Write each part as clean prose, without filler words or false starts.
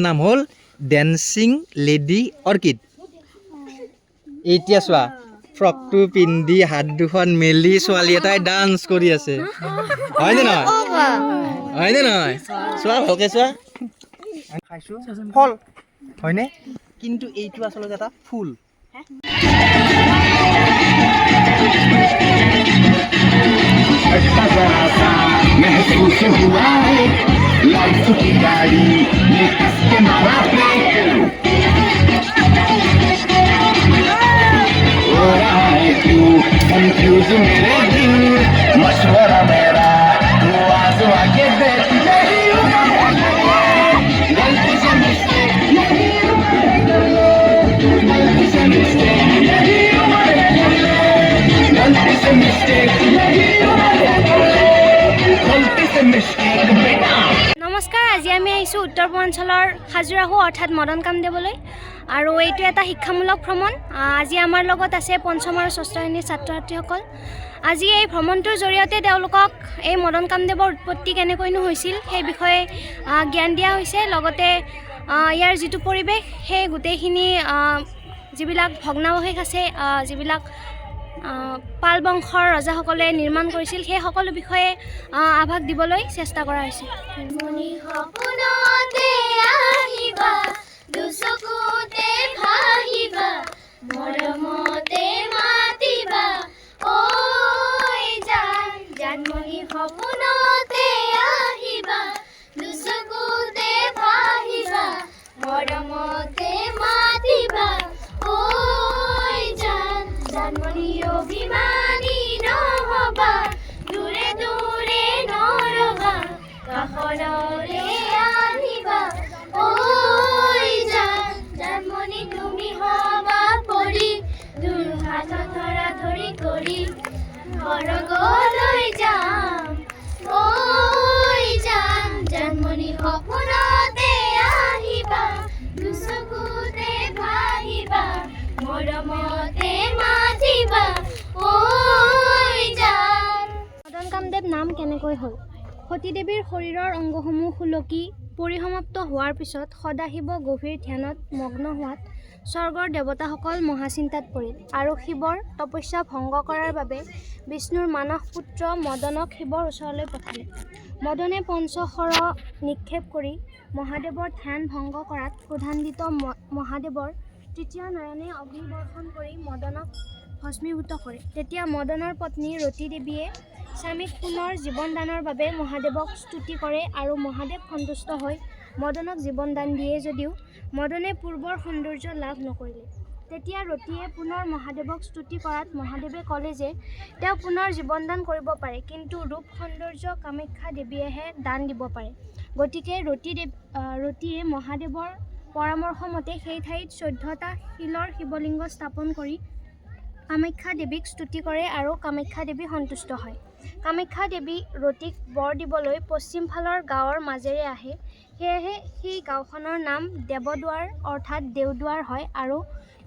নাম হ'ল dancing lady orchid. এতিয়া চোৱা ফ্ৰকটো পিন্ধি হাত দুখন মেলি ছোৱালী এটাই ডান্স কৰি আছে, হয়নে নহয়? হয়নে নহয়? চোৱা ভালকে চোৱা। খাইছো ফল হয়নে, কিন্তু এইটো আচলতে এটা ফুল। महसूस हुआ है लाइफ की गाड़ी ये किसके मारे हो रहा है क्यों कंफ्यूज मेरे दिल मशवरा मेरा तू आजू आगे देख नहीं गलती से मिस्टेक नहीं गलती से मिस्टेक नहीं गलती से मिस्टेक नहीं নমস্কাৰ, আজি আমি আহিছোঁ উত্তৰ পূৰ্বাঞ্চলৰ হাজোৰাহো অৰ্থাৎ মদন কামদেৱলৈ, আৰু এইটো এটা শিক্ষামূলক ভ্ৰমণ। আজি আমাৰ লগত আছে পঞ্চম আৰু ষষ্ঠ শ্ৰেণীৰ ছাত্ৰ ছাত্ৰীসকল। আজি এই ভ্ৰমণটোৰ জৰিয়তে তেওঁলোকক এই মদন কামদেৱৰ উৎপত্তি কেনেকৈনো হৈছিল সেই বিষয়ে জ্ঞান দিয়া হৈছে। লগতে ইয়াৰ যিটো পৰিৱেশ সেই গোটেইখিনি যিবিলাক ভগ্নাৱশেষ আছে, যিবিলাক পাল বংশৰ ৰজাসকলে নিৰ্মাণ কৰিছিল, সেই সকলো বিষয়ে আভাস দিবলৈ চেষ্টা কৰা হৈছে। অভিমানী নহবা দূৰে দূৰে নৰবা কাষৰলে আহিবা ঐ জানমণি তুমি হবা পৰি দুহাত ধৰা ধৰি কৰি স্বৰ্গলৈ যাম ঐ জানমণি সপোনতে আহিবা দুচকুতে ভাহিবা মৰমতে মাতিবা মদন কামদেৱ নাম কেনেকৈ হ'ল? সতীদেৱীৰ শৰীৰৰ অংগসমূহ সুলকি পৰিসমাপ্ত হোৱাৰ পিছত সদাশিৱ গভীৰ ধ্যানত মগ্ন হোৱাত স্বৰ্গৰ দেৱতাসকল মহাচিন্তাত পৰিল, আৰু শিৱৰ তপস্যা ভংগ কৰাৰ বাবে বিষ্ণুৰ মানস পুত্ৰ মদনক শিৱৰ ওচৰলৈ পঠালে। মদনে পঞ্চশৰ নিক্ষেপ কৰি মহাদেৱৰ ধ্যান ভংগ কৰাত ক্ৰোধান্বিত মহাদেৱৰ তৃতীয় নয়নে অগ্নিবৰ্ষণ কৰি মদনক ভস্মীভূত কৰে। তেতিয়া মদনৰ পত্নী ৰতী দেৱীয়ে স্বামীক পুনৰ জীৱনদানৰ বাবে মহাদেৱক স্তুতি কৰে, আৰু মহাদেৱ সন্তুষ্ট হৈ মদনক জীৱনদান দিয়ে যদিও মদনে পূৰ্বৰ সৌন্দৰ্য লাভ নকৰিলে। তেতিয়া ৰতীয়ে পুনৰ মহাদেৱক স্তুতি কৰাত মহাদেৱে ক'লে যে তেওঁ পুনৰ জীৱনদান কৰিব পাৰে, কিন্তু ৰূপ সৌন্দৰ্য কামাখ্যা দেৱীয়েহে দান দিব পাৰে। গতিকে ৰতীয়ে মহাদেৱৰ পৰামৰ্শমতে সেই ঠাইত 14টা শিলৰ শিৱলিংগ স্থাপন কৰি কামাখ্যা দেৱীক স্তুতি কৰে, আৰু কামাখ্যা দেৱী সন্তুষ্ট হয়। কামাখ্যা দেৱী ৰতীক বৰ দিবলৈ পশ্চিম ফালৰ গাঁৱৰ মাজেৰে আহে, সেয়েহে সেই গাঁওখনৰ নাম দেৱদুৱাৰ অৰ্থাৎ দেওদুৱাৰ হয়, আৰু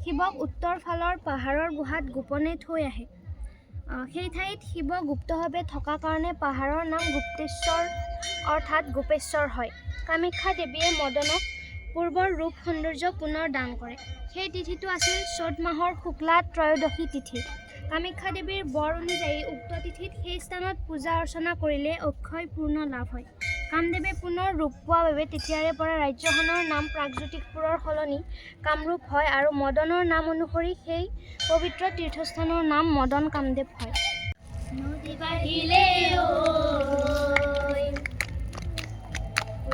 শিৱক উত্তৰ ফালৰ পাহাৰৰ গুহাত গোপনে থৈ আহে। সেই ঠাইত শিৱ গুপ্তভাৱে থকা কাৰণে পাহাৰৰ নাম গুপ্তেশ্বৰ অৰ্থাৎ গোপেশ্বৰ হয়। কামাখ্যা দেৱীয়ে মদনক পূৰ্বৰ ৰূপ সৌন্দৰ্য পুনৰ দান কৰে। সেই তিথিটো আছিল চ'ত মাহৰ শুক্লা ত্ৰয়োদশী তিথি। কামাখ্যা দেৱীৰ বৰ অনুযায়ী উক্ত তিথিত সেই স্থানত পূজা অৰ্চনা কৰিলে অক্ষয় পূৰ্ণ লাভ হয়। কামদেৱে পুনৰ ৰূপ পোৱা বাবে তেতিয়াৰে পৰা ৰাজ্যখনৰ নাম প্ৰাগজ্যোতিষপুৰৰ সলনি কামৰূপ হয়, আৰু মদনৰ নাম অনুসৰি সেই পবিত্ৰ তীৰ্থস্থানৰ নাম মদন কামদেৱ হয়। নদী বাঢ়িলে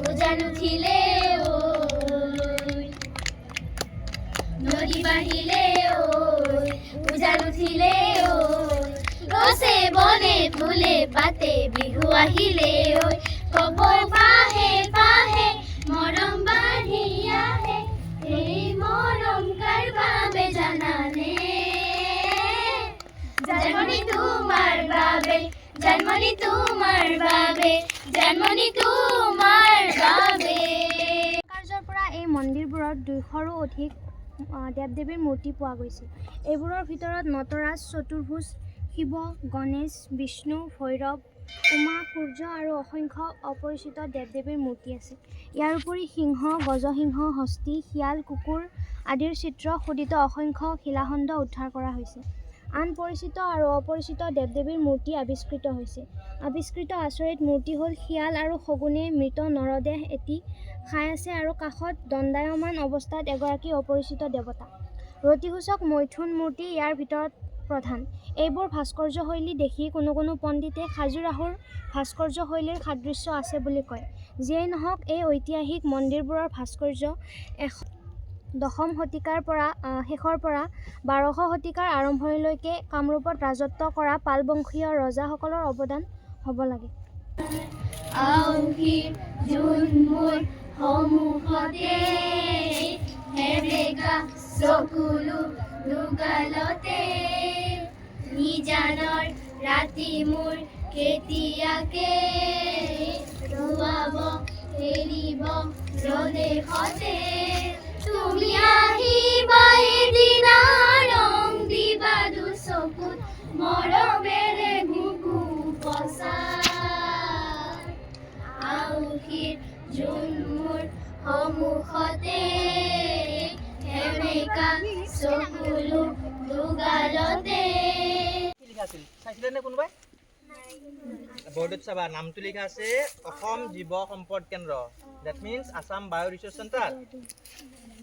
উজান উঠিলে নদী বাঢ়িলে উজান উঠিলে গছে বনে ফুলে পাতে বিহু আহিলে খবৰ পাহে পাহে মৰম বাঢ়ি আহে এই মৰম কাৰ বাবে জানানে জানমণি তোমাৰ বাবে জানমণি তোমাৰ বাবে জানমণি তোমাৰ বাবে। কাৰ্যৰ পৰা এই মন্দিৰবোৰত 200ৰো অধিক দেৱ দেৱীৰ মূৰ্তি পোৱা গৈছে। এইবোৰৰ ভিতৰত নটৰাজ, চতুৰ্ভুজ, শিৱ, গণেশ, বিষ্ণু, ভৈৰৱ, উমা, সূৰ্য আৰু অসংখ্য অপৰিচিত দেৱ দেৱীৰ মূৰ্তি আছে। ইয়াৰ উপৰি সিংহ, গজসিংহ, হস্তী, শিয়াল, কুকুৰ আদিৰ চিত্ৰ খোদিত অসংখ্য শিলাখণ্ড উদ্ধাৰ কৰা হৈছে। আন পৰিচিত আৰু অপৰিচিত দেৱ-দেৱীৰ মূৰ্তি আৱিষ্কৃত হৈছে। আৱিষ্কৃত আচৰিত মূৰ্তি হ'ল শিয়াল আৰু শগুনে মৃত নৰদেহ এটি খাই আছে আৰু কাষত দণ্ডায়মান অৱস্থাত এগৰাকী অপৰিচিত দেৱতা। ৰতিসূচক মৈথুন মূৰ্তি ইয়াৰ ভিতৰত প্ৰধান। এইবোৰ ভাস্কৰ্যশৈলী দেখি কোনো কোনো পণ্ডিতে খাজুৰাহোৰ ভাস্কৰ্যশৈলীৰ সাদৃশ্য আছে বুলি কয়। যিয়েই নহওক, এই ঐতিহাসিক মন্দিৰবোৰৰ ভাস্কৰ্য দশম শতিকাৰ শেষৰ পৰা 12শ শতিকাৰ আৰম্ভণিলৈকে কামৰূপত ৰাজত্ব কৰা পালবংশীয় ৰজাসকলৰ অৱদান হ'ব লাগে। আউসীৰ জোন মোৰ সন্মুখতে, হেবেকা চকুলো দুগালতে, নিজানৰ ৰাতি মোৰ কেতিয়াকে ৰুৱাব এৰিব ৰদেশতে। তুমি আহিবা এদিনা ৰং দিবা দুচকুত, মৰমেৰে বুকু পচাই। আউসীৰ জোন মোৰ সন্মুখতে, সেমেকা চকুলো দুগালতে। কি লিখা আছিল চাইছিলে নে কোনোবাই? বৰ্ডত চাবা নামটো লিখা আছে অসম জীৱ সম্পদ কেন্দ্ৰ, দ্যাট মিনছ আসাম বায়' ৰিচোৰ্চ চেণ্টাৰ।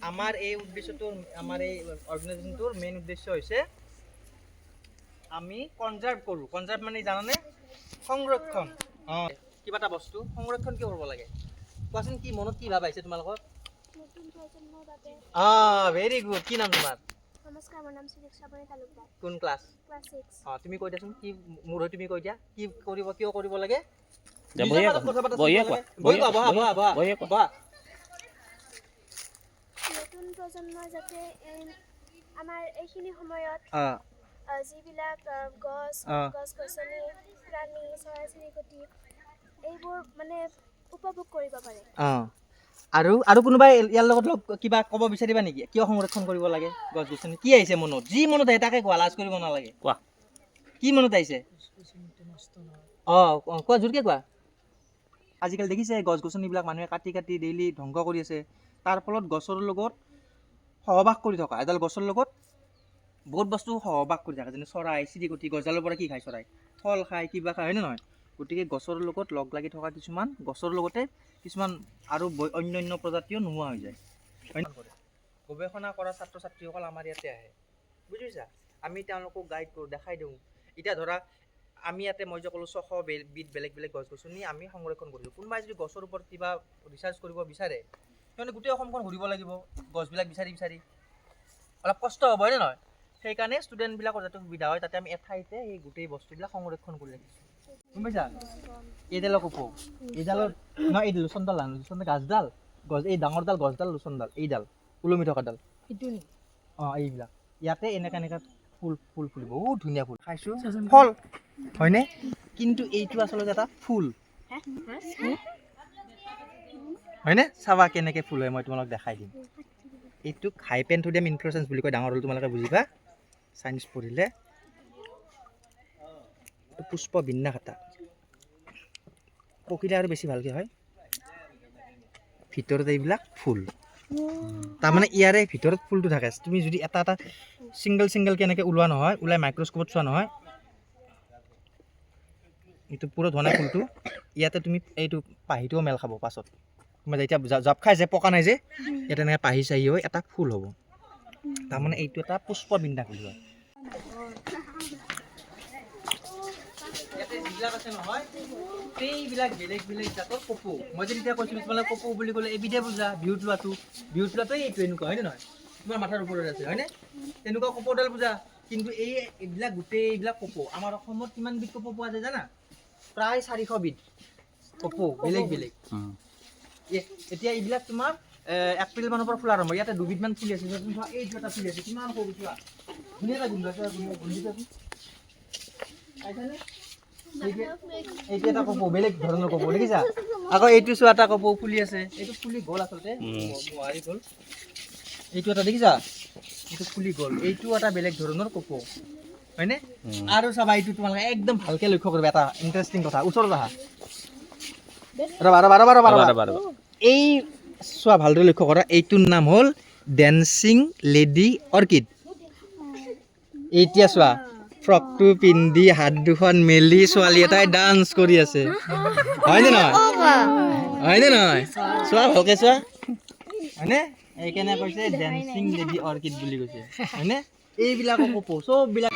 আমাৰ এই উদ্দেশ্যটোৰ আমাৰ এই অৰ্গেনাইজেশ্যনটোৰ মেইন উদ্দেশ্য হৈছে আমি কনজাৰ্ভ কৰোঁ। কনজাৰ্ভ মানে জানানে? সংৰক্ষণ। কিবা এটা বস্তু সংৰক্ষণ কিয় কৰিব লাগে কোৱাচোন? কি মনত কি ভাব আহিছে তোমালোকৰ? Very good. কি নাম তোমাৰ? নমস্কাৰ, মোৰ নাম সুদীক্ষা বড়ো তালুকদাৰ। কোন ক্লাছ? ক্লাছ 6। তুমি কৈ দিয়াচোন কি মোৰ হৈ, তুমি কৈ দিয়া কি কৰিব, কিয় কৰিব লাগে? নতুন প্ৰজন্মই যাতে আমাৰ এইখিনি সময়ত যিবিলাক গছ-গছনি, প্ৰাণী, চৰাই-চিৰিকটি এইবোৰ মানে উপভোগ কৰিব পাৰে। আৰু কোনোবাই ইয়াৰ লগত কিবা ক'ব বিচাৰিবা নেকি? কিয় সংৰক্ষণ কৰিব লাগে গছ-গছনি? কি আহিছে মনত? যি মনত আহে তাকে কোৱা, লাজ কৰিব নালাগে। কোৱা কি মনত আহিছে? কোৱা, জোৰকে কোৱা। আজিকালি দেখিছে গছ-গছনিবিলাক মানুহে কাটি কাটি ডেইলি ধ্বংস কৰি আছে। তাৰ ফলত গছৰ লগত সহবাস কৰি থকা, এডাল গছৰ লগত বহুত বস্তু সহবাস কৰি থাকে, যেনে চৰাই চিৰিকটি। গছডালৰ পৰা কি খায়? চৰাই ফল খায়, কিবা খায়, হয়নে নহয়? গতিকে গছৰ লগত লগ লাগি থকা কিছুমান গছৰ লগতে কিছুমান আৰু অন্যান্য প্ৰজাতিও নোহোৱা হৈ যায়। গৱেষণা কৰা ছাত্ৰ ছাত্ৰীসকল আমাৰ ইয়াতে আহে, বুজিছা? আমি তেওঁলোকক গাইড কৰোঁ, দেখাই দিওঁ। এতিয়া ধৰা আমি ইয়াতে মই যে ক'লোঁ 600 বিধ বেলেগ বেলেগ গছ গছনি আমি সংৰক্ষণ কৰিছোঁ। কোনোবাই যদি গছৰ ওপৰত কিবা ৰিচাৰ্চ কৰিব বিচাৰে, সিহঁতে গোটেই অসমখন ঘূৰিব লাগিব গছবিলাক বিচাৰি বিচাৰি, অলপ কষ্ট হ'ব, হয়নে নহয়? সেইকাৰণে ষ্টুডেণ্টবিলাকৰ যাতে সুবিধা হয়, তাতে আমি এঠাইতে এই গোটেই বস্তুবিলাক সংৰক্ষণ কৰি ৰাখিছোঁ। গম পাইছা? এইডালৰ কপৌ, এইডালৰ নহয়, এই লোচনডাল গাছডাল, এই ডাঙৰডাল গছডাল লোচনডাল, এইডাল ওলমি থকাডাল, এইবিলাক ইয়াতে এনেকা এনেকা ফুল ফুলিব, বহুত ধুনীয়া ফুল। খাইছোঁ ফল হয়নে? কিন্তু এইটো আচলতে এটা ফুল, হয়নে? চাবা কেনেকৈ ফুল হয়, মই তোমালোক দেখাই দিম। এইটোক হাইপেনথোডিয়াম ইনফ্ল'ৰেঞ্চ বুলি কয়। ডাঙৰ হ'ল তোমালোকে বুজিবা চাইন্স পঢ়িলে। পুষ্প বিন্যাস এটা পকিলে আৰু বেছি ভালকৈ হয়। ভিতৰত এইবিলাক ফুল, তাৰমানে ইয়াৰে ভিতৰত ফুলটো থাকে। তুমি যদি এটা এটা ছিংগল কেনেকৈ ওলোৱা নহয়, ওলাই মাইক্ৰস্কোপত চোৱা নহয়, এইটো পুৰত হোৱা নাই ফুলটো। ইয়াতে তুমি এইটো পাহিটোও মেল খাব পাছত, মানে যেতিয়া জাপ খাই যে পকা নাই যে, ইয়াতে এনেকৈ পাহি চাহি হৈ এটা ফুল হ'ব। তাৰমানে এইটো এটা পুষ্প বিন্যাস বুলি কয়। ইয়াতে যিবিলাক আছে নহয়, এইবিলাক বেলেগ বেলেগ জাতৰ কপৌ। মই যে তেতিয়া কৈছিলোঁ তোমালোকে কপৌ বুলি ক'লে এবিধে বুজা। বিহুত লোৱাটো এইটো এনেকুৱা, হয়নে নহয়? তোমাৰ মাথাৰ ওপৰত আছে, হয়নে? তেনেকুৱা কপৌডাল বুজা। কিন্তু এইবিলাক গোটেই এইবিলাক কপৌ। আমাৰ অসমত কিমান বিধ কপৌ পোৱা যায় জানা? প্ৰায় 400 বিধ কপৌ, বেলেগ বেলেগ। এতিয়া এইবিলাক তোমাৰ এপ্ৰিল মানৰ পৰা ফুলা আৰম্ভ। ইয়াতে 2 বিধমান ফুলি আছে। এইটো এটা ফুলি আছে, কিমান সৰু চোৱা, ধুনীয়া এটা গোন্ধ আছে। এইটো এটা কপৌ, বেলেগ ধৰণৰ কপৌ, দেখিছা? আকৌ এইটো চোৱা, এটা কপৌ ফুলি আছে। এইটো ফুলি গ'ল আচলতে, মোহাৰি গ'ল। এইটো এটা দেখিছা, এইটো ফুলি গ'ল। এইটো এটা বেলেগ ধৰণৰ কপৌ, হয়নে? আৰু চাবা, এইটো তোমালোকে একদম ভালকৈ লক্ষ্য কৰিবা এটা ইণ্টাৰেষ্টিং কথা। ওচৰত আহা, এই চোৱা ভালদৰে লক্ষ্য কৰা এইটোৰ নাম হ'ল ডেন্সিং লেডি অৰ্কিড এতিয়া চোৱা ফ্ৰকটো পিন্ধি হাত দুখন মেলি ছোৱালী এটাই ডান্স কৰি আছে হয়নে নহয় হয়নে নহয় চোৱা ভালকে চোৱা হয়নে এইকাৰণে কৈছে ডেন্সিং লেডি অৰ্কিড বুলি কৈছে হয়নে এইবিলাকক চববিলাক